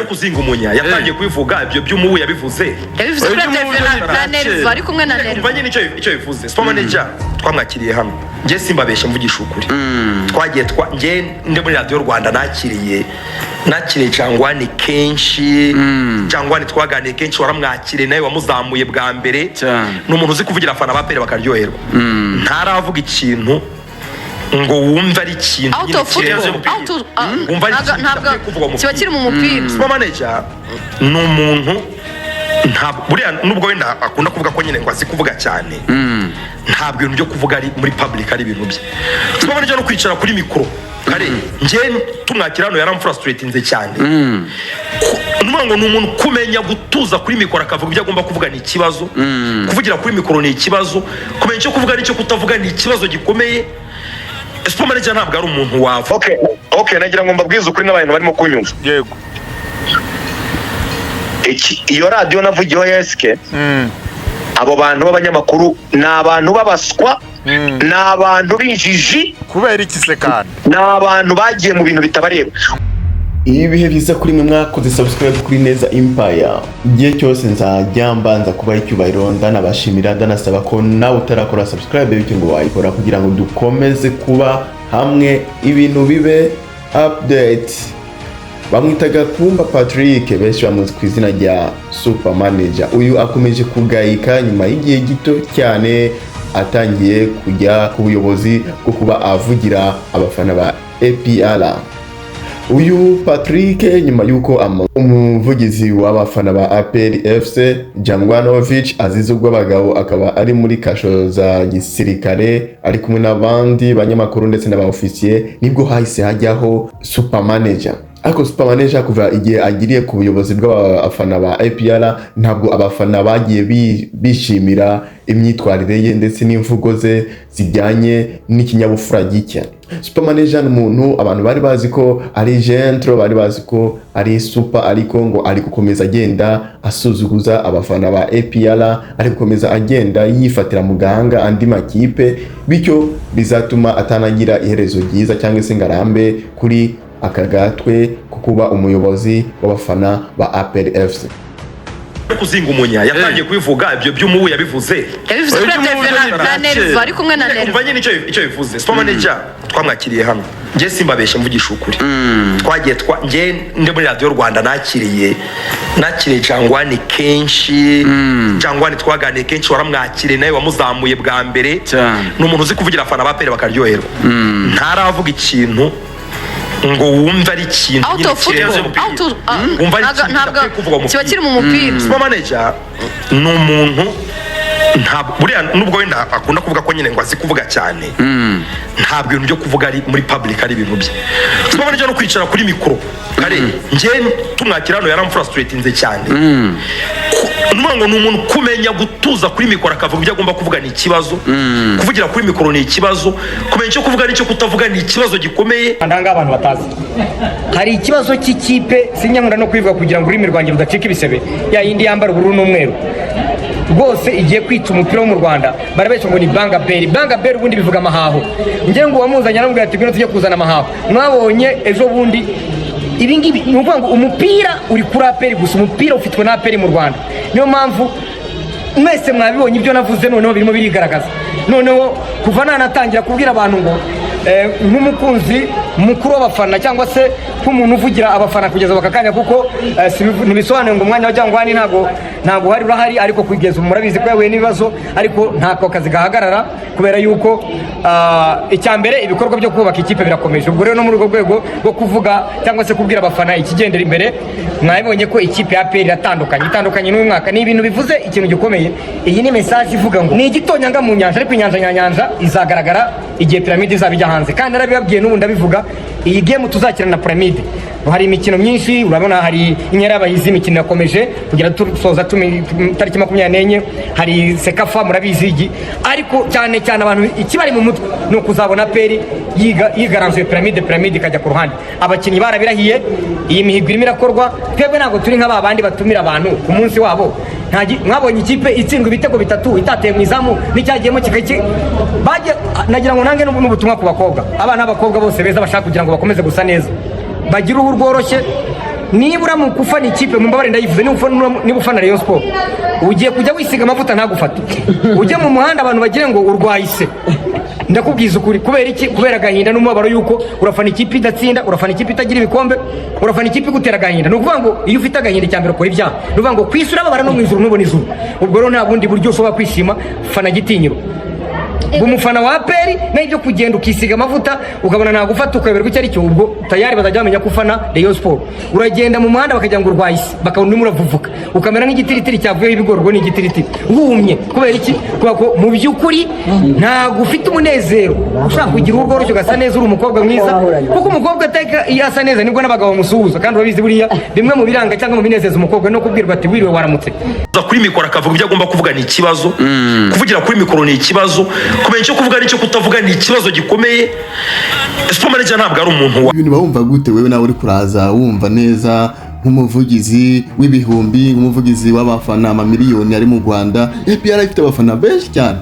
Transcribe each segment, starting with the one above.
kuzinga umunya yatangiye kubivuga ibyo by'umuwe yabivuze kuri na Nerva ari kumwe na Nerva umva nyine icyo bivuze Super Manager twamwakiriye hano ngiye simbabesha mvugisha ukuri twagiye ngiye ndi muri Radio Rwanda nakiriye Jangwani kenshi Jangwani twaganiye kenshi waramwakiriye nawe wamuzamuye bwa mbere n'umuntu uzi kuvugira afana bapere bakaryoherwa ntaravuga ikintu ngo wumva ari ikintu wumva ari ikintu kiba kiri mu mupira Super Manager ni umuntu buriya nubwo wenda akunda kuvuga ko nyine ngo azi kuvuga cyane ntabwo ibintu byo kuvuga ari muri public ari ibintu bye Super Manager no kwicara kuri mikoro kare nje tumwakira hano yaramfrustratinze cyane ngo ni umuntu kumenya gutuza kuri mikoro akavuga ibyo agomba kuvuga ni ikibazo kuvugira kuri mikoro ni ikibazo kumenya icyo kuvuga n'icyo kutavuga ni ikibazo gikomeye Super Manager ntabwo ari umuntu wava okay nagira ngo mbabwize ukuri n'abantu barimo kunyumva yego iyo radio navugiyeho yeske abo bantu b'abanyamakuru ni abantu babaswa ni abantu b'injiji kubera iki se kandi ni abantu bagiye mu bintu bitabareba ibihe biza kuri mwe mwakoze subscribe kuri Neza Empire igihe cyose nzajya mbanza kubaha icyubahiro ndanabashimira ndanasaba ko nawe utarakora subscribe bityo ngo wayikora kugira ngo dukomeze kuba hamwe ibintu bibe update. Bamwitaga Kumba Patrick benshi bamuzi ku izina rya Super Manager. Uyu akomeje kugayika nyuma y'igihe gito cyane atangiye kujya ku buyobozi bwo kuba avugira abafana ba APR. Uyu Patrick nyuma yuko umuvugizi w'abafana ba APR FC Jangwanovic Azizo Gwabagabo akaba ari muri kasho za gisirikare ari kumwe n'abandi banyamakuru ndetse n'abaofisiye nibwo hahise hajyaho Super Manager. Ariko Super Manager kuva igihe agiriye ku buyobozi bw'abafana ba APR ntabwo abafana bagiye bishimira imyitwarire ye ndetse n'imvugo ze zijyanye n'ikinyabufura gike. Super Manager n'umuntu abantu bari bazi ko ari gentle, bari bazi ko ari super, ariko ngo ari gukomeza agenda asuzuguza abafana ba APR, ari gukomeza agenda yifatira mu gahanga andi makipe, bityo bizatuma atanagira iherezo ryiza cyangwa se ngarambe kuri akagatwe kukuba umuyobozi w'abafana ba APR FC. kuzinga umunya yatangiye kubivuga ibyo by'umuwe yabivuze kuri na Nerva ari kumwe na Nerva umva nyine icyo bivuze Super Manager twamwakiriye hano ngiye simbabesha mvugisha ukuri twagiye ngiye ndi muri Radio Rwanda nakiriye Jangwani kenshi Jangwani twaganiye kenshi waramwakiriye nawe wamuzamuye bwa mbere n'umuntu uzi kuvugira afana bapere bakaryoherwa ntaravuga ikintu ngo wumva ari ikintu wumva ari ikintu kiba kiri mu mupira Super Manager ni umuntu buriya nubwo wenda akunda kuvuga ko nyine ngo azi kuvuga cyane ntabwo ibintu byo kuvuga ari muri public ari ibintu bye Super Manager no kwicara kuri mikoro kare nje tumwakira hano yaramfrustratinze cyane ngo ni umuntu kumenya gutuza kuri mikoro akavuga ibyo agomba kuvuga ni ikibazo kuvugira kuri mikoro ni ikibazo kumenya icyo kuvuga n'icyo kutavuga ni ikibazo gikomeye. Ndanga abantu batazi hari ikibazo cy'ikipe sinyamura no kwivuga kugira ngo ururimi rwanjye rudacika ibisebe ya yindi yambara ubururu n'umweru rwose igiye kwita umupira wo mu Rwanda barabeshya ngo ni Banga Bell ubundi bivuga amahaho ngiye ngo wamuzanye aramubwira ati bino tujye kuzana amahaho mwabonye ejo bundi ibingibi ni ukuvuga ngo umupira uri kuri APR gusa umupira ufitwe na APR mu Rwanda niyo mpamvu mwese mwabibonye ibyo navuze noneho birimo birigaragaza noneho kuva nanatangira kubwira abantu ngo nk'umukunzi mukuru w'abafana cyangwa se nk'umuntu uvugira abafana kugeza bakakanya kuko ntibisobanuye ngo umwanya wa Jangwani ntabwo hari urahari ariko kugeza murabizi ko yahuye n'ibibazo ariko ntako kazi gahagarara kubera yuko icya mbere ibikorwa byo kubaka ikipe birakomeje ubwo rero no muri urwo rwego rwo kuvuga cyangwa se kubwira abafana ikigendera imbere mwabibonye ko ikipe ya APR itandukanye n'uyu mwaka ni ibintu bivuze ikintu gikomeye. Iyi ni message ivuga ngo ni igitonyanga mu nyanja ariko inyanja izagaragara igihe Pyramide izaba ijya hanze kandi narabibabwiye n'ubu ndabivuga iyi game tuzakina na Pyramide hari imikino myinshi urabona hari inyera abayizi imikino yakomeje kugira tusoza tariki 24 hari Sekafa murabizi ariko cyane abantu ikibari mu mutwe no kuzabona peri yigaranzuye Pyramide kajya ku ruhande abakinnyi barabirahiye iyi mihigo irimo irakorwa twebwe ntabwo turi nk'abandi batumira abantu ku munsi wabo mwabonye ikipe itsindwa ibitego 3 itateye mu izamu n'icyagiyemo kikaki baje nagira ngo nange n'ubutumwa ku bakobwa abana b'abakobwa bose beza bashaka kugira ngo bakomeze gusa neza bagira uruhu rworoshye nibura mu kufana ikipe mu mbabare ndayivuze niba ufana Rayon Sport ugiye kujya wisiga amavuta ntagufata ujye mu muhanda abantu bagire ngo urwayise ndakubwiza ukuri kubera iki kubera agahinda n'umubabaro yuko urafana ikipe idatsinda urafana ikipe itagira ibikombe urafana ikipe igutera agahinda ni ukuvuga ngo iyo ufite agahinda cyambere ukora ibyaha ni ukuvuga ngo kwisura babara no mu ijuru ntubona ijuru ubwo rero nta bundi buryo ushobora kwishima fana gitinyiro umufana wa APR n'ibyo kugenda ukisiga amavuta ukabona nagufata ukaberwa icyo ari cyo ubwo tayari bazajya bamenya ko ufana Rayon Sport uragenda mu muhanda bakagira ngo urwayise bakabona muravuvuka ukamera nk'igitiritiri cyavuyeho ibigorwa n'igitiritiri wumye kubera iki kubera ko mu by'ukuri ntago ufite umunezero ushaka kugira urugo rworoshye ugasa neza uri umukobwa mwiza kuko umukobwa ateka iyo asa neza nibwo n'abagabo bamusuhuza kandi urabizi buriya bimwe mu biranga cyangwa mu binezeza umukobwa no kubwirwa ati wiriwe waramutse kuri mikoro akavuga ibyo agomba kuvuga ni ikibazo kuvugira kuri mikoro ni ikibazo kumenya icyo kuvuga n'icyo kutavuga ni ikibazo gikomeye. Super Manager ntabwo ari umuntu ibintu bawumva gute wewe nawe uri kuraza wumva neza nk'umuvugizi w'ibihumbi nk'umuvugizi w'abafana amamiliyoni ari mu Rwanda APR ifite abafana benshi cyane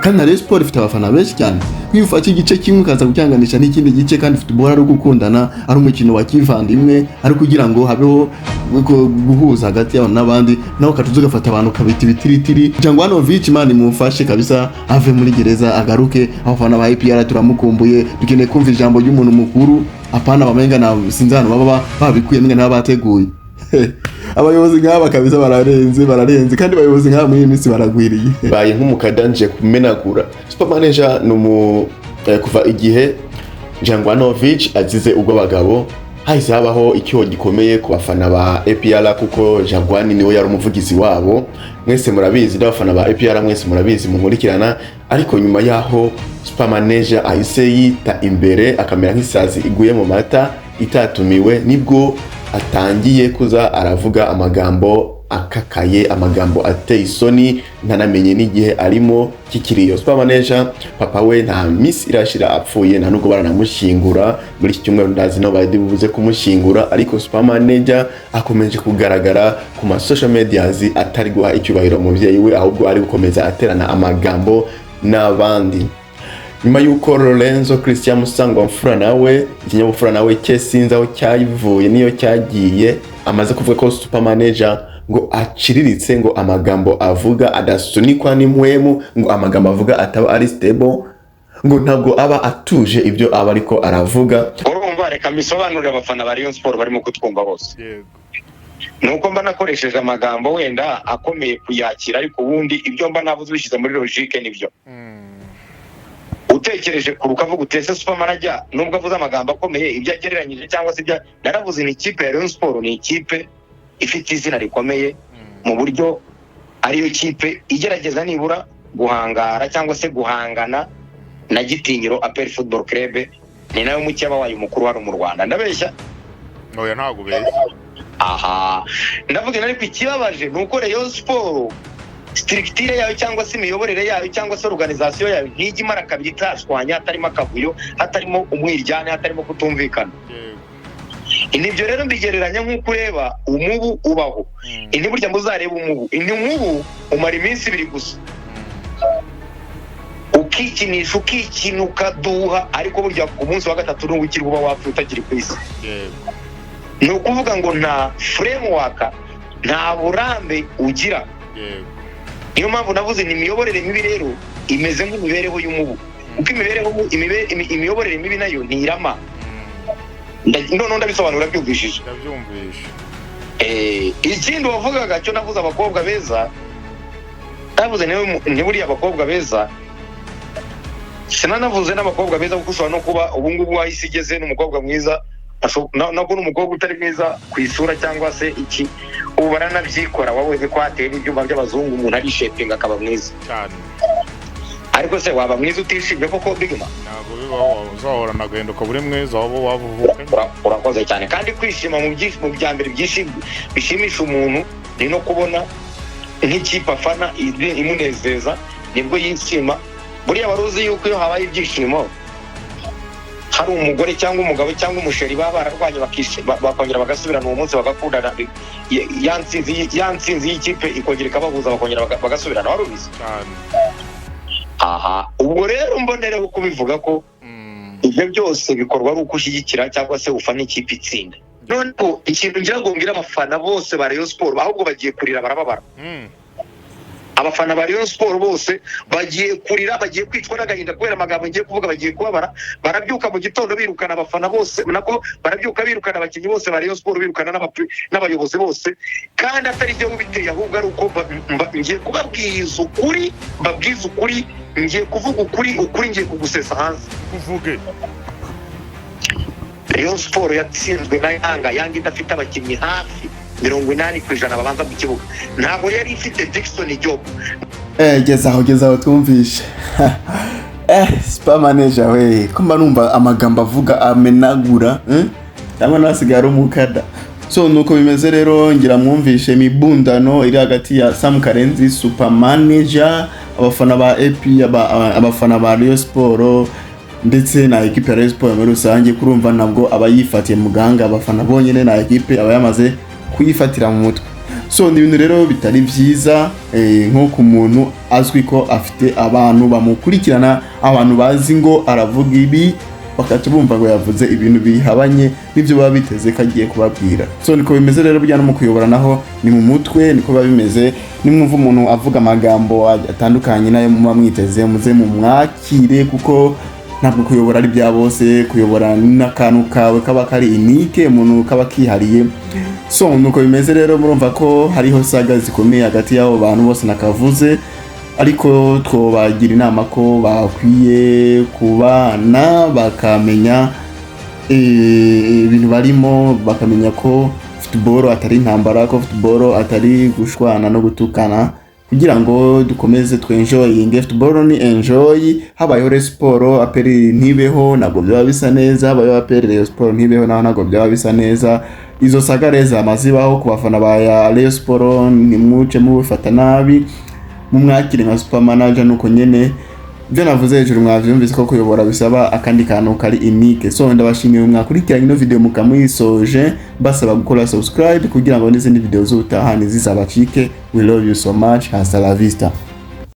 kandi na Rayon Sport ifite abafana benshi cyane iyo ufata igice kimwe ukaza gucyanganisha n'ikindi gice kandi football ari gukundana ari umukino wa kivandimwe ari kugira ngo habeho guhuza hagati y'abantu n'abandi naho katuzo gafata abantu kabita ibitiritiri Jangwanovic man mufashe kabisa ave muri gereza agaruke abafana ba APR turamukumbuye dukeneye kumva ijambo ry'umuntu mukuru apana bamenga na sinzano baba babikuye mwe n'abateguye abayobozi nk'aba kabisa bararenze kandi abayobozi nk'aba muri minsi baragwiriye baye nk'umukadanje kumenagura. Super Manager kuva igihe Jangwanovic azize ubwo bagabo hahise habaho icyo gikomeye ku bafana ba APR kuko Jangwani niwe yari umuvugizi wabo mwese murabizi n'abafana ba APR mwese murabizi munkurikirana ariko nyuma yaho Super Manager ahise yita imbere akamera nk'isazi iguye mu mata itatumiwe nibwo atangiye kuza aravuga amagambo akakaye amagambo ateye isoni ntanamenye n'igihe arimo kikiriyo. Super Manager papa we nta miss irashira apfuye nta nubwo baranamushingura muri iki cyumweru ndazi no badi buvuze kumushingura ariko Super Manager akomeje kugaragara ku ma social medias atari guha icyubahiro umuvyeyi we ahubwo ari gukomeza aterana amagambo n'abandi. Nyuma yuko Lorenzo Christian Musangwa mfura nawe ikinyabufura nawe cyesinza aho cyayivuye niyo cyagiye amaze kuvuga ko Super Manager ngo aciriritse ngo amagambo avuga adasunikwa n'impwemu ngo amagambo avuga ataba ari stable ngo ntabwo aba atuje ibyo aba ariko aravuga. Urumva reka misobanurira abafana ba Rayon Sport barimo kutwumva bose nuko mba nakoresheje amagambo wenda akomeye kuyakira ariko ubundi ibyo mba navuze bishyize muri logique nibyo utekereje kuruka avuga utese Super Manager nubwo avuze amagambo akomeye ibyo agereranyije cyangwa se ibyo naravuze ni ikipe ya Rayon Sport ni ikipe ifite izina rikomeye mu buryo ariyo kipe igerageza nibura guhangara cyangwa se guhangana na Gitinyiro APR Football Club ni nayo mucyaba wayo mukuru hano mu Rwanda ndabeshya oya ntago beshya aha ndavuga ariko ikibabaje nuko Rayon Sport structure yayo cyangwa se imiyoborere yayo cyangwa se organisation yayo ntijya imara kabiri itashwanya hatarimo akavuyo hatarimo umwiryane hatarimo kutumvikana. Nibyo rero mbigereranya nk'uko ureba umubu ubaho indi burya muzareba umubu umara iminsi ibiri gusa ukikinisha ukikinuka duha ariko burya ku munsi wa gatatu n'ubu ukiri uba wapfuye utakiri ku isi. Ni ukuvuga ngo nta framework nta burambe ugira. Niyo mpamvu navuze ni imiyoborere mibi rero imeze nk'imibereho y'umubu uko imiyoborere mibi nayo ntirama. None ndabisobanura byumvishije ikindi wavugaga cyo navuze abakobwa beza navuze ni buriya abakobwa beza sinanavuze n'abakobwa beza kuko ushobora no kuba ubu ngubu wahise igeze n'umukobwa mwiza nabwo n'umukobwa utari mwiza ku isura cyangwa se iki ubu baranabyikora wabonye ko hateye n'ibyuma by'abazungu umuntu arishepinga akaba mwiza cyane ariko se waba mwiza utishimye koko biguma ntabwo bibaho uzahorana agahinduka buri mwiza waba wavuvuka urakoze cyane kandi kwishima mu bya mbere bishimisha umuntu ni no kubona nk'ikipe afana imunezeza nibwo yishima. Buriya waruzi yuko iyo habaye ibyishimo hari umugore cyangwa umugabo cyangwa umusheri baba bararwanye bakongera bagasubirana uwo munsi bagakundana yansinzi y'ikipe ikongera ikabahuza bakongera bagasubirana warubizi cyane. Aha ubwo rero mbonere uko bivuga ko ibyo byose bikorwa ari uko ushyigikira cyangwa se ufana ikipe itsinda noneho ikintu ngira ngo ngira abafana bose ba Rayon Sport ahubwo bagiye kurira barababara. Abafana ba Rayon Sport bose bagiye kurira, bagiye kwicwa n'agahinda kubera amagambo ngiye kuvuga, bagiye kubabara. Barabyuka mu gitondo birukana abafana bose, nako barabyuka birukana abakinnyi bose ba Rayon Sport, birukana n'abayobozi bose, kandi atari byo biteye, ahubwo ari uko ngiye kubabwiriza ukuri, babwiza ukuri, ngiye kuvuga ukuri ngiye kugusesa hanze. Uvuge. Rayon Sport yatsinzwe na Yanga idafite abakinnyi hafi 80% babanza mu kibuga, ntabwo yari ifite Dickson Job. Gezaho twumvishe. Super manager we, kumba numva amagambo avuga amenagura, cyangwa nasigara umukada. So nuko bimeze rero, ngira mwumvishe imibundano iri hagati ya Sam Karenzi super manager, abafana ba AP, abafana ba Rayon Sport ndetse na equipe ya Rayon Sport muri rusange. Kurumva nabwo abayifatiye muganga, abafana bonyene na equipe abayamaze kuyifatira mu mutwe. So ni ibintu rero bitari byiza, nko ku muntu azwi ko afite abantu bamukurikirana, abantu bazi ngo aravuga ibi, bakaca bumva ngo yavuze ibintu bihabanye n'ibyo baba biteze kagiye kubabwira. So niko bimeze rero, bijyana mu kuyobora naho ni mu mutwe, niko biba bimeze. Nimwumva umuntu avuga amagambo atandukanye nayo muba mwiteze, muze mu mwakire, kuko ntabwo kuyobora ari bya bose. Kuyobora n'akantu kawe kaba kari unique, umuntu kaba kihariye. So nuko bimeze rero, murumva ko hariho saga zikomeye hagati y'abo bantu bose nakavuze, ariko twobagira inama ko bakwiye kubana, bakamenya ibintu barimo, bakamenya ko football atari intambara, ko football atari gushwana no gutukana, kugira ngo dukomeze twenjoyinge. Football ni enjoy. Habayeho Rayon Sport aperi ntibeho, ntabwo byaba bisa neza. Habayeho aperi Rayon Sport ntibeho, ntabwo byaba bisa neza. Izo sagareza amazibaho ku bafana ba Rayon Sport, nimuce mubifata nabi, mumwakire nka super manager. Nuko nyene byo navuze hejuru mwavyumvise ko kuyobora bisaba akandi kantu kari unique. So ndabashimiye mwakurikiranye ino video mukamuyisoje, basaba gukora subscribe kugira ngo n'izindi video z'ubutaha ntizizabacike. We love you so much. Hasta la vista.